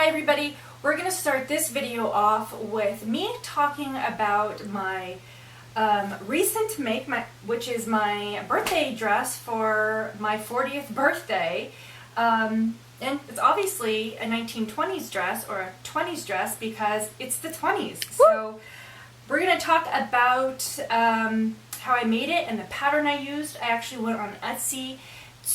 Hi everybody, we're going to start this video off with me talking about my recent make, which is my birthday dress for my 40th birthday. And it's obviously a 1920s dress or a 20s dress because it's the 20s. So we're going to talk about how I made it and the pattern I used. I actually went on Etsy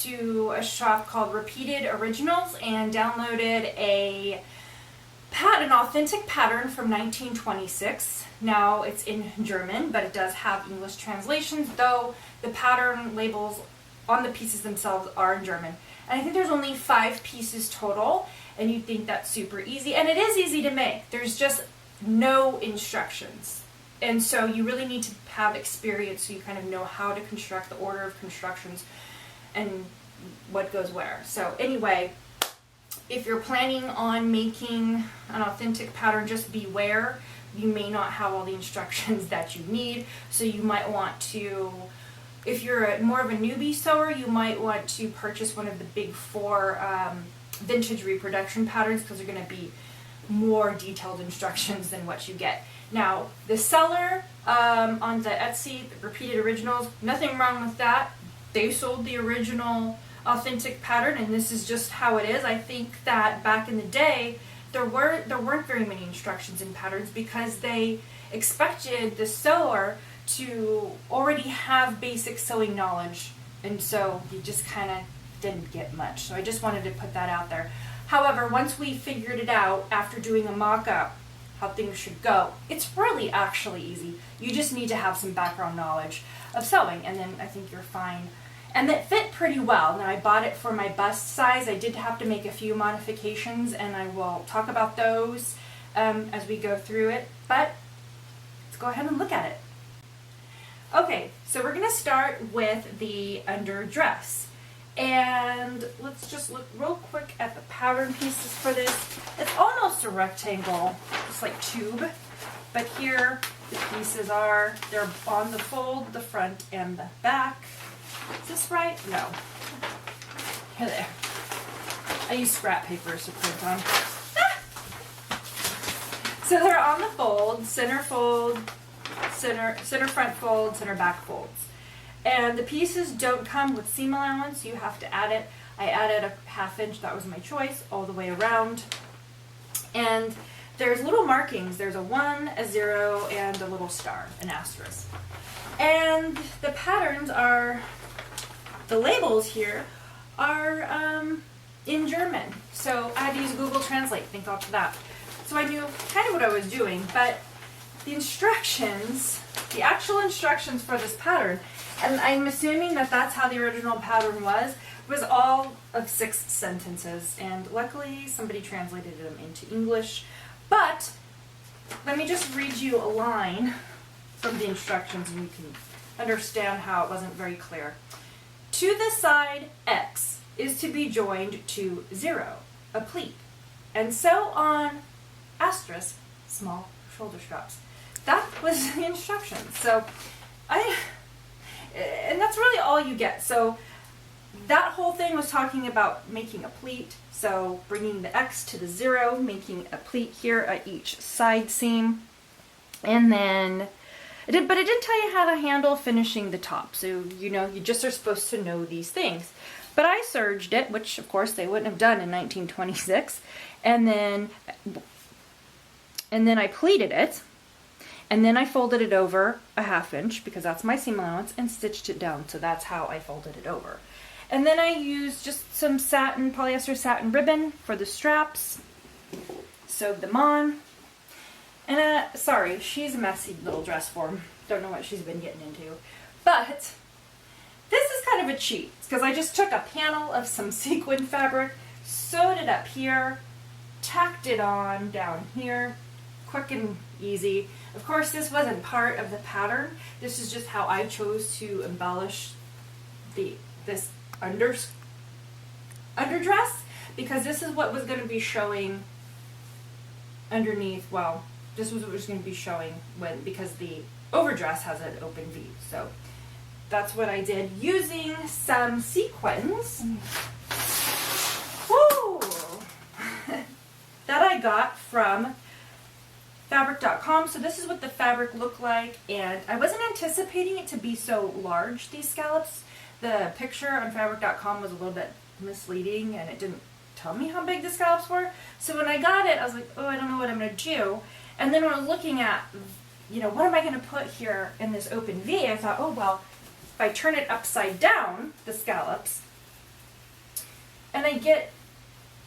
to a shop called Repeated Originals and downloaded an authentic pattern from 1926. Now it's in German, but it does have English translations, though the pattern labels on the pieces themselves are in German. And I think there's only 5 pieces total, and you'd think that's super easy. And it is easy to make. There's just no instructions. And so you really need to have experience so you kind of know how to construct, the order of constructions, and what goes where. So anyway, if you're planning on making an authentic pattern, just beware. You may not have all the instructions that you need, so you might want to, if you're more of a newbie sewer, you might want to purchase one of the big 4 vintage reproduction patterns because they're going to be more detailed instructions than what you get. Now, the seller on the Etsy, the Repeated Originals, nothing wrong with that. They sold the original authentic pattern, and this is just how it is. I think that back in the day, there weren't very many instructions in patterns because they expected the sewer to already have basic sewing knowledge, and so you just kind of didn't get much. So I just wanted to put that out there. However, once we figured it out after doing a mock-up, how things should go, it's really actually easy. You just need to have some background knowledge of sewing, and then I think you're fine. And it fit pretty well. Now, I bought it for my bust size. I did have to make a few modifications, and I will talk about those as we go through it. But let's go ahead and look at it. Okay, so we're going to start with the underdress. And let's just look real quick at the pattern pieces for this. It's almost a rectangle, just like tube. But here the pieces are, they're on the fold, the front and the back. Is this right? No. Here they are. I use scrap papers to print on. So they're on the fold, center front fold, center back folds. And the pieces don't come with seam allowance. You have to add it. I added a 1/2 inch. That was my choice, all the way around. And there's little markings. There's a 1, a 0, and a little star, an asterisk. And the patterns are, the labels here are in German. So I had to use Google Translate, thank God for that. So I knew kind of what I was doing, but the instructions, the actual instructions for this pattern, and I'm assuming that that's how the original pattern was all of 6 sentences. And luckily somebody translated them into English. But let me just read you a line from the instructions and you can understand how it wasn't very clear. To the side X is to be joined to 0, a pleat, and so on, asterisk, small shoulder straps. That was the instructions. So and that's really all you get. So that whole thing was talking about making a pleat. So bringing the X to the 0, making a pleat here at each side seam. And then, but it didn't tell you how to handle finishing the top. So, you know, you just are supposed to know these things. But I serged it, which of course they wouldn't have done in 1926. And then I pleated it. And then I folded it over a 1/2 inch because that's my seam allowance and stitched it down. So that's how I folded it over. And then I used just some satin, polyester satin ribbon for the straps. Sewed them on. And sorry, she's a messy little dress form. Don't know what she's been getting into. But this is kind of a cheat because I just took a panel of some sequin fabric, sewed it up here, tacked it on down here. Quick and easy. Of course, this wasn't part of the pattern. This is just how I chose to embellish this underdress, because this is what was going to be showing underneath. Well, this was what was going to be showing because the overdress has an open V. So that's what I did using some sequins. Woo! That I got from fabric.com. So this is what the fabric looked like, and I wasn't anticipating it to be so large, these scallops. The picture on fabric.com was a little bit misleading, and it didn't tell me how big the scallops were. So when I got it, I was like, oh, I don't know what I'm going to do. And then when I was looking at, you know, what am I going to put here in this open V, I thought, oh, well, if I turn it upside down, the scallops, and I get,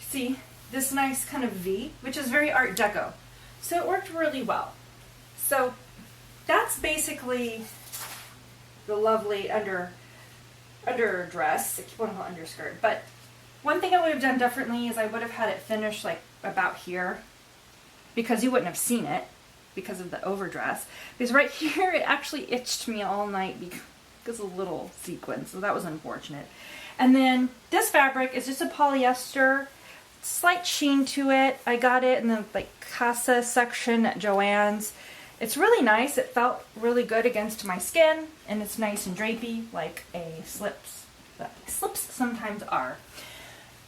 see, this nice kind of V, which is very Art Deco. So it worked really well. So that's basically the lovely underdress. I keep wanting to call it underskirt. But one thing I would have done differently is I would have had it finished like about here, because you wouldn't have seen it because of the overdress. Because right here it actually itched me all night because of a little sequin. So that was unfortunate. And then this fabric is just a polyester, slight sheen to it. I got it in the like Casa section at Joann's. It's really nice. It felt really good against my skin, and it's nice and drapey like a slips sometimes are.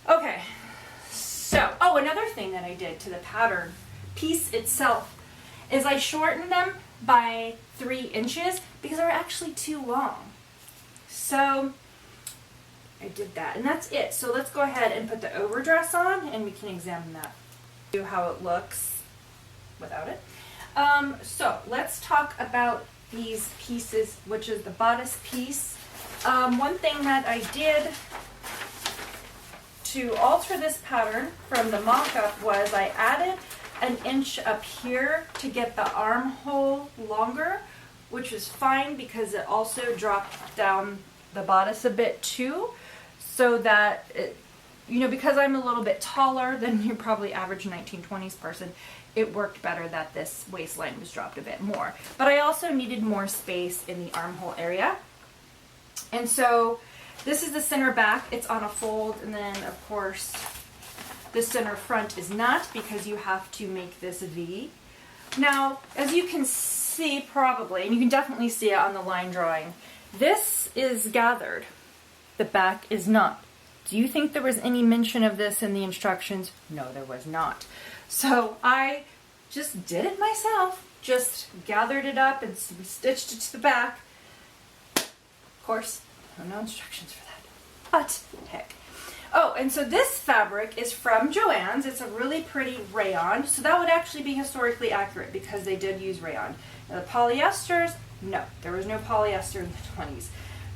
Okay, so, oh, another thing that I did to the pattern piece itself is I shortened them by 3 inches because they were actually too long. So I did that, and that's it. So let's go ahead and put the overdress on, and we can examine that. Do how it looks without it. So let's talk about these pieces, which is the bodice piece. One thing that I did to alter this pattern from the mock-up was I added an inch up here to get the armhole longer, which is fine because it also dropped down the bodice a bit too, so that it, you know, because I'm a little bit taller than your probably average 1920s person, it worked better that this waistline was dropped a bit more. But I also needed more space in the armhole area. And so this is the center back. It's on a fold, and then of course the center front is not, because you have to make this V. Now, as you can see probably, and you can definitely see it on the line drawing, this is gathered. The back is not. Do you think there was any mention of this in the instructions? No, there was not. So I just did it myself, just gathered it up and stitched it to the back. Of course, no instructions for that, but heck. Oh, and so this fabric is from Joann's. It's a really pretty rayon, so that would actually be historically accurate because they did use rayon. Now the polyesters, no, there was no polyester in the 20s.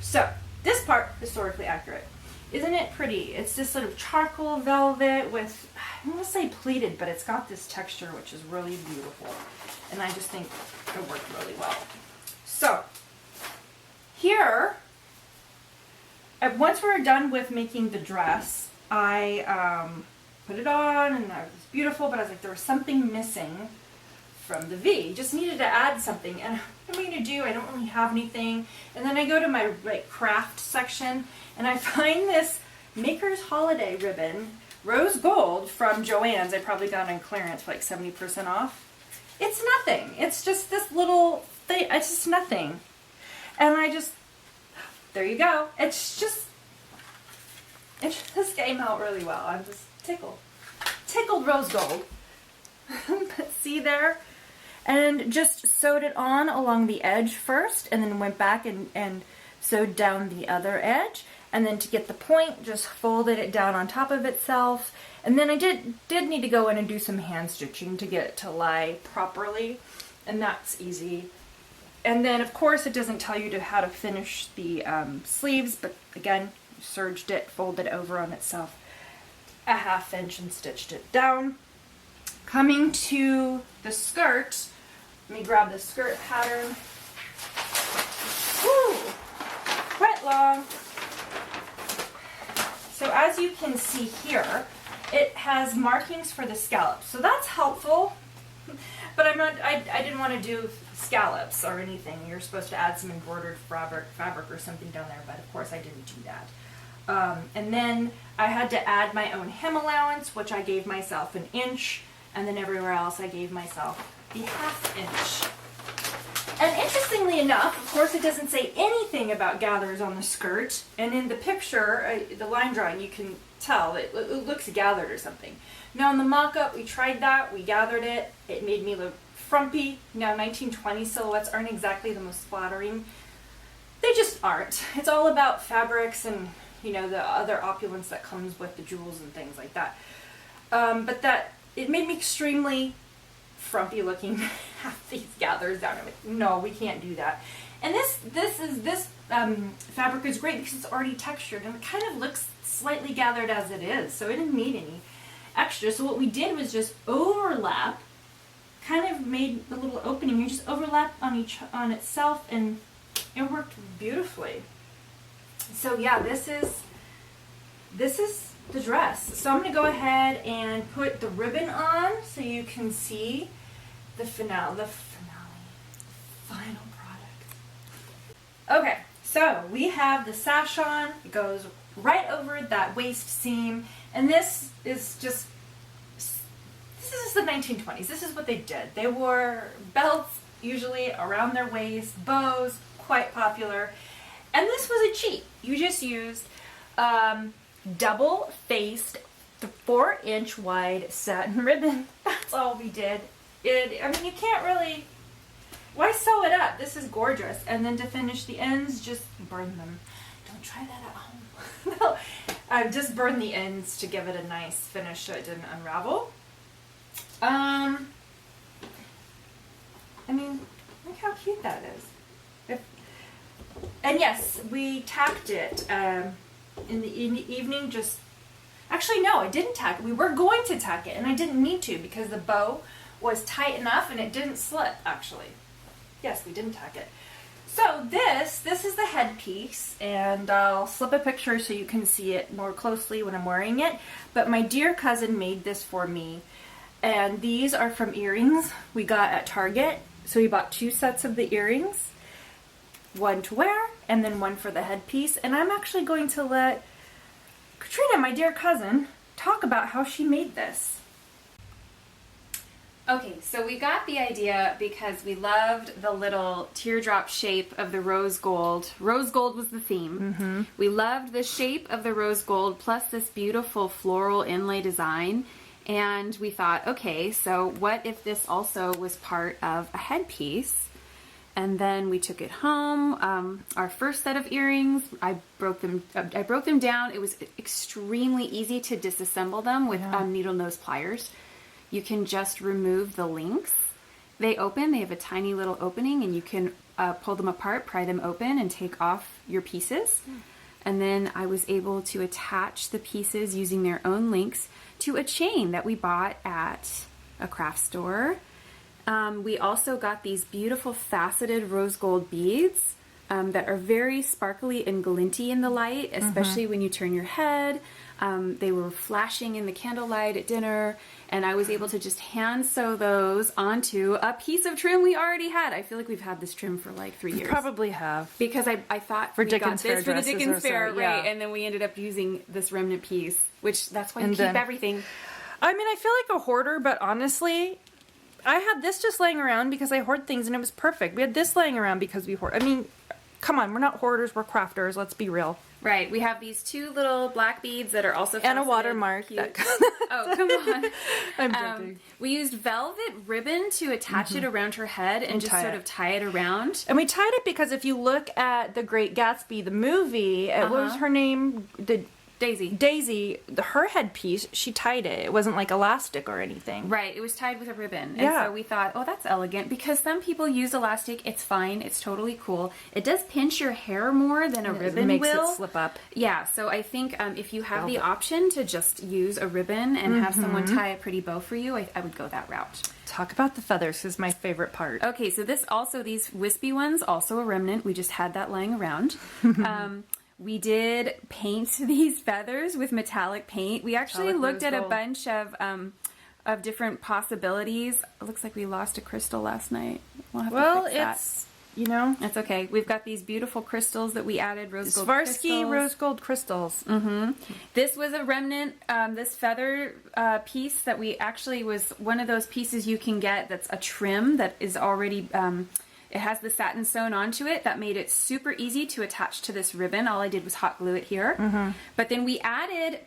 So this part, historically accurate. Isn't it pretty? It's this sort of charcoal velvet with, I want to say pleated, but it's got this texture which is really beautiful. And I just think it worked really well. So here, once we were done with making the dress, I put it on and it was beautiful, but I was like, there was something missing from the V. Just needed to add something. And what am I going to do? I don't really have anything. And then I go to my craft section, and I find this Maker's Holiday ribbon, rose gold, from Joann's. I probably got it on clearance for like 70% off. It's nothing. It's just this little thing. It's just nothing. And I just, there you go. It just came out really well. I'm just tickled. Tickled rose gold. But see there? And just sewed it on along the edge first, and then went back and sewed down the other edge. And then to get the point, just folded it down on top of itself. And then I did need to go in and do some hand stitching to get it to lie properly. And that's easy. And then, of course, it doesn't tell you how to finish the sleeves, but again, serged it, folded over on itself a 1/2 inch and stitched it down. Coming to the skirt, let me grab the skirt pattern. Woo! Quite long. So as you can see here, it has markings for the scallops, so that's helpful. But I didn't want to do scallops or anything. You're supposed to add some embroidered fabric or something down there, but of course I didn't do that. And then I had to add my own hem allowance, which I gave myself 1 inch, and then everywhere else I gave myself the 1/2 inch. And interestingly enough, of course, it doesn't say anything about gathers on the skirt. And in the picture, the line drawing, you can tell it looks gathered or something. Now in the mock-up, we tried that. We gathered it. It made me look frumpy. Now 1920 silhouettes aren't exactly the most flattering. They just aren't. It's all about fabrics and, you know, the other opulence that comes with the jewels and things like that. But it made me extremely frumpy looking. Have these gathers down. I'm like, no, we can't do that. And this fabric is great because it's already textured and it kind of looks slightly gathered as it is, so it didn't need any extra. So what we did was just overlap, kind of made a little opening. You just overlap on itself, and it worked beautifully. So yeah, this is the dress. So I'm going to go ahead and put the ribbon on so you can see the final product. Okay, so we have the sash on. It goes right over that waist seam, and this is the 1920s. This is what they did. They wore belts usually around their waist, bows, quite popular, and this was a cheat. You just used double-faced 4-inch wide satin ribbon. That's all we did. I mean, you can't really, why sew it up? This is gorgeous. And then to finish the ends, just burn them. Don't try that at home. No, I just burned the ends to give it a nice finish so it didn't unravel. I mean, look how cute that is. And yes, we tacked it in the evening. Just actually, no, I didn't tack it. We were going to tack it, and I didn't need to because the bow was tight enough and it didn't slip. Actually, yes, we didn't tack it. So this is the headpiece, and I'll slip a picture so you can see it more closely when I'm wearing it. But my dear cousin made this for me, and these are from earrings we got at Target. So we bought 2 sets of the earrings, one to wear and then one for the headpiece. And I'm actually going to let Katrina, my dear cousin, talk about how she made this. Okay, so we got the idea because we loved the little teardrop shape of the rose gold. Rose gold was the theme. Mm-hmm. We loved the shape of the rose gold plus this beautiful floral inlay design. And we thought, okay, so what if this also was part of a headpiece? And then we took it home. Our first set of earrings, I broke them down. It was extremely easy to disassemble them with needle nose pliers. You can just remove the links. They open, they have a tiny little opening, and you can pull them apart, pry them open, and take off your pieces. And then I was able to attach the pieces using their own links to a chain that we bought at a craft store. We also got these beautiful faceted rose gold beads that are very sparkly and glinty in the light, especially when you turn your head. They were flashing in the candlelight at dinner, and I was able to just hand sew those onto a piece of trim we already had. I feel like we've had this trim for like 3 years. Probably have. Because I thought for we Dickens got this Fair for the Dickens Fair, so, yeah. right? And then we ended up using this remnant piece, which that's why you keep everything. I mean, I feel like a hoarder, but honestly, I had this just laying around because I hoard things, and it was perfect. We had this laying around because we hoard. I mean, come on, we're not hoarders, we're crafters. Let's be real. Right. We have these 2 little black beads that are also and a watermark. Oh, come on. I'm joking. We used velvet ribbon to attach it around her head and just sort of tie it around. And we tied it because if you look at The Great Gatsby, the movie, what was her name? Daisy, her headpiece, she tied it. It wasn't like elastic or anything. Right, it was tied with a ribbon. And so we thought, oh, that's elegant. Because some people use elastic, it's fine, it's totally cool. It does pinch your hair more than a ribbon will. It makes it slip up. Yeah, so I think if you have the option to just use a ribbon and have someone tie a pretty bow for you, I would go that route. Talk about the feathers is my favorite part. Okay, so these wispy ones, also a remnant. We just had that lying around. We did paint these feathers with metallic paint. We actually looked at a bunch of different possibilities. It looks like we lost a crystal last night. We'll have to fix that. It's, you know. That's okay. We've got these beautiful crystals that we added, rose gold Swarovski crystals. rose gold crystals. This was a remnant, this feather piece that we actually was one of those pieces you can get that's a trim that is already... It has the satin sewn onto it. That made it super easy to attach to this ribbon. All I did was hot glue it here. But then we added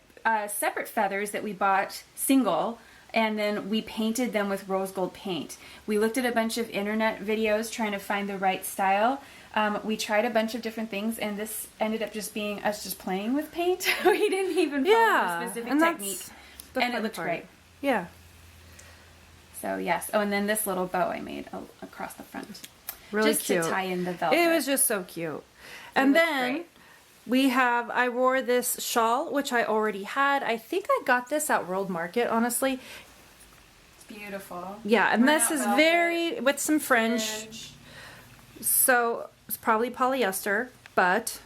separate feathers that we bought single, and then we painted them with rose gold paint. We looked at a bunch of internet videos trying to find the right style. We tried a bunch of different things, and this ended up just being us just playing with paint. We didn't even follow a specific technique, and it looked great. Yeah. So yes. Oh, and then this little bow I made across the front. Really just cute. To tie in the velvet. It was just so cute. And then I wore this shawl, which I already had. I think I got this at World Market, honestly. It's beautiful. Yeah, and Burnout this is velvet. with some fringe. So it's probably polyester, but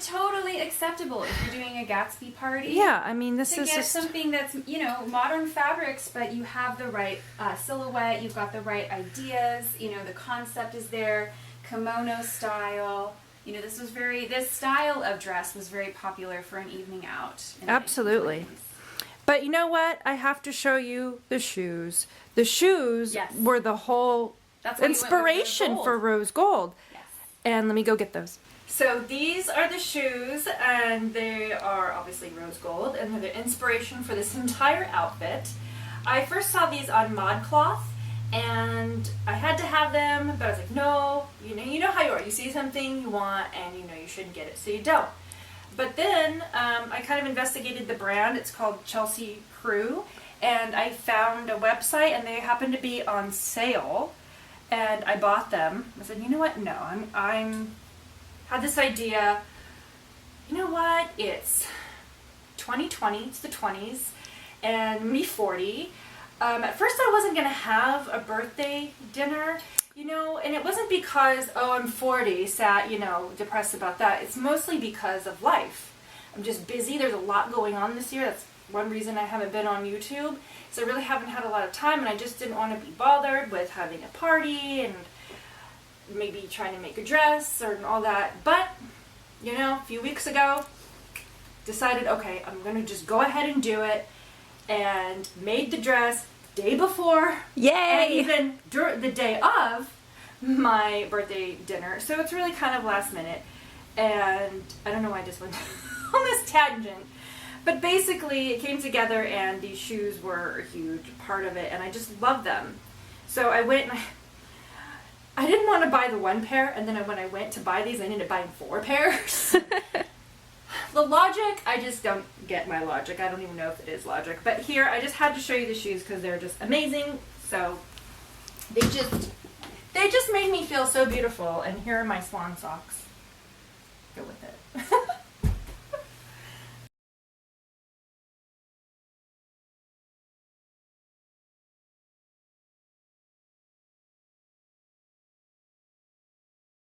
totally acceptable if you're doing a Gatsby party. yeah, I mean, this to is get just something that's, you know, modern fabrics, but you have the right silhouette, you've got the right ideas, you know, the concept is there, kimono style. You know, this style of dress was very popular for an evening out. In the absolutely. 1920s. But you know what? I have to show you the shoes. The shoes were the whole That's why you went with rose inspiration gold. for rose gold. Yes. And let me go get those. So these are the shoes, and they are obviously rose gold, and they're the inspiration for this entire outfit. I first saw these on ModCloth, and I had to have them, but I was like, no, you know how you are. You see something you want, and you know you shouldn't get it, so you don't. But then I kind of investigated the brand. It's called Chelsea Crew, and I found a website, and they happened to be on sale, and I bought them. I said, you know what? No, I'm had this idea. You know what? It's 2020. It's the 20s, and me 40. At first, I wasn't gonna have a birthday dinner, you know, and it wasn't because, oh, I'm 40, sad, you know, depressed about that. It's mostly because of life. I'm just busy. There's a lot going on this year. That's one reason I haven't been on YouTube. So I really haven't had a lot of time, and I just didn't want to be bothered with having a party and maybe trying to make a dress or all that. But, you know, a few weeks ago, decided, okay, I'm going to just go ahead and do it, and made the dress day before. Yay! And even the day of my birthday dinner. So it's really kind of last minute. And I don't know why I just went on this tangent. But basically, it came together, and these shoes were a huge part of it, and I just love them. So I went and I didn't want to buy the one pair, and then when I went to buy these, I ended up buying 4 pairs. The logic, I just don't get my logic. I don't even know if it is logic. But here, I just had to show you the shoes because they're just amazing. So they just made me feel so beautiful. And here are my swan socks. Go with it.